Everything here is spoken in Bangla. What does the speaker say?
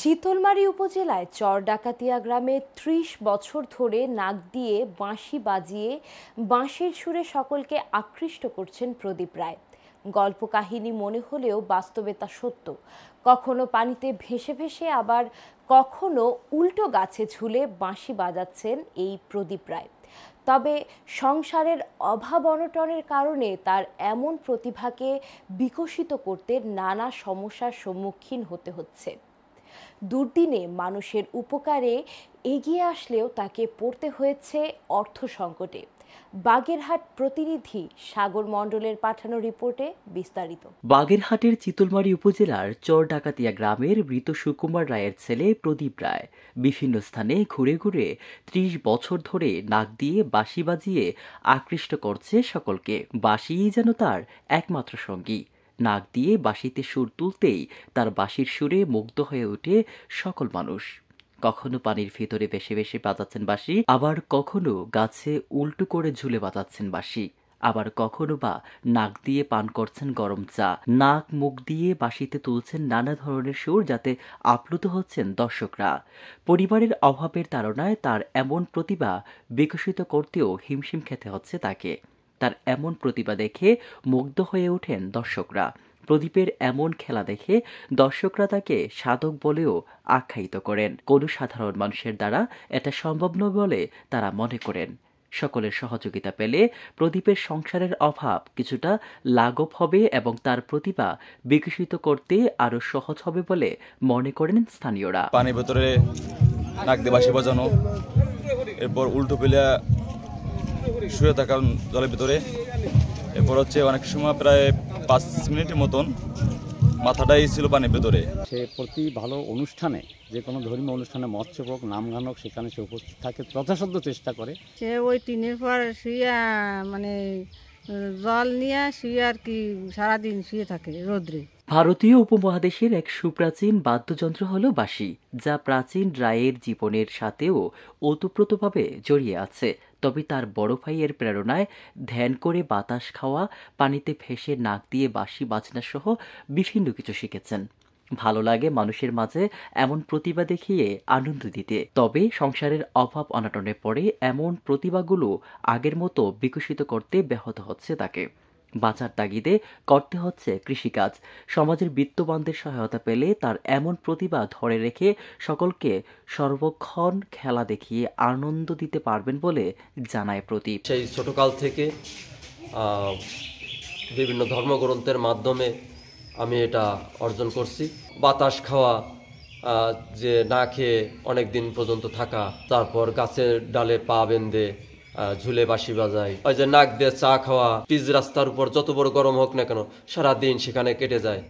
চিতলমারী উপজেলায় চরডাকাতিয়া গ্রামে ৩০ বছর ধরে নাক দিয়ে বাঁশি বাজিয়ে বাঁশির সুরে সকলকে আকৃষ্ট করছেন প্রদীপ রায়। গল্প কাহিনী মনে হলেও বাস্তবে তা সত্য। কখনো পানিতে ভেসে ভেসে, আবার কখনো উল্টো গাছে ঝুলে বাঁশি বাজাচ্ছেন এই প্রদীপ রায়। তবে সংসারের অভাব অনটনের কারণে তার এমন প্রতিভাকে বিকশিত করতে নানা সমস্যার সম্মুখীন হতে হচ্ছে। দুর্দিনে মানুষের উপকারে এগিয়ে আসলেও তাকে পড়তে হয়েছে অর্থ সংকটে। বাগেরহাট প্রতিনিধি সাগর মণ্ডলের পাঠানো রিপোর্টে বিস্তারিত। বাগেরহাটের চিতলমারী উপজেলার চরডাকাতিয়া গ্রামের মৃত সুকুমার রায়ের ছেলে প্রদীপ রায় বিভিন্ন স্থানে ঘুরে ঘুরে ৩০ বছর ধরে নাক দিয়ে বাঁশি বাজিয়ে আকৃষ্ট করছে সকলকে। বাঁশিই যেন তার একমাত্র সঙ্গী। নাক দিয়ে বাঁশিতে সুর তুলতেই তার বাঁশির সুরে মুগ্ধ হয়ে ওঠে সকল মানুষ। কখনো পানির ভেতরে ভেসে ভেসে বাজাচ্ছেন বাঁশি, আবার কখনো গাছে উল্টো করে ঝুলে বাজাচ্ছেন বাঁশি, আবার কখনো বা নাক দিয়ে পান করছেন গরম চা। নাক মুখ দিয়ে বাঁশিতে তুলছেন নানা ধরনের সুর, যাতে আপ্লুত হচ্ছেন দর্শকরা। পরিবারের অভাবের তাড়নায় তার এমন প্রতিভা বিকশিত করতেও হিমশিম খেতে হচ্ছে তাকে। তার এমন প্রতিভা দেখে মুগ্ধ হয়ে ওঠেন দর্শকরা। প্রদীপের এমন খেলা দেখে দর্শকরা তাকে সাধক বলেও আখ্যায়িত করেন। কোনো সাধারণ মানুষের দ্বারা এটা সম্ভব নয় বলে তারা মনে করেন। সকলের সহযোগিতা পেলে প্রদীপের সংসারের অভাব কিছুটা লাঘব হবে এবং তার প্রতিভা বিকশিত করতে আরো সহজ হবে বলে মনে করেন স্থানীয়রা। পানির ভেতরে নাক দিয়ে বাঁশি বাজানো, এরপর উল্টো পেলে শুয়ে থাকা জলের ভিতরে, এরপর হচ্ছে অনেক সময় প্রায় 5 মিনিটের মতন মাথাটাই ছিল পানির ভেতরে। সে প্রতি ভালো অনুষ্ঠানে, যে কোনো ধর্মীয় অনুষ্ঠানে মৎস্য হোক, নাম গান হোক, সেখানে সে উপস্থিত থাকে, যথাসাধ্য চেষ্টা করে। সে ওই টিনের পর শুয়ে মানে জল নিয়ে শুয়ে আর কি সারাদিন শুয়ে থাকে রোদ্রে। ভারতীয় উপমহাদেশের এক সুপ্রাচীন বাদ্যযন্ত্র হল বাঁশি, যা প্রাচীন রায়ের জীবনের সাথেও ওতপ্রোতভাবে জড়িয়ে আছে। তবে তার বড় ভাইয়ের প্রেরণায় ধ্যান করে বাতাস খাওয়া, পানিতে ভেসে নাক দিয়ে বাঁশি বাজনা সহ বিভিন্ন কিছু শিখেছেন। ভালো লাগে মানুষের মাঝে এমন প্রতিভা দেখিয়ে আনন্দ দিতে। তবে সংসারের অভাব অনাটনে পড়ে এমন প্রতিভাগুলো আগের মতো বিকশিত করতে ব্যাহত হচ্ছে তাকে। বাঁচার তাগিদে করতে হচ্ছে কৃষিকাজ। সমাজের বিত্তবানদের সহায়তা পেলে তার এমন প্রতিভা ধরে রেখে সকলকে সর্বক্ষণ খেলা দেখিয়ে আনন্দ দিতে পারবেন বলে জানায় প্রদীপ। সেই ছোটকাল থেকে বিভিন্ন ধর্মগ্রন্থের মাধ্যমে আমি এটা অর্জন করছি। বাতাস খাওয়া, যে না খেয়ে অনেক দিন পর্যন্ত থাকা, তারপর গাছের ডালে পা বেঁধে ঝুলে বাঁশি বাজায়, ওই যে নাক দিয়ে চা খাওয়া, পিচ রাস্তার উপর যত বড় গরম হোক না কেন সারাদিন সেখানে কেটে যায়।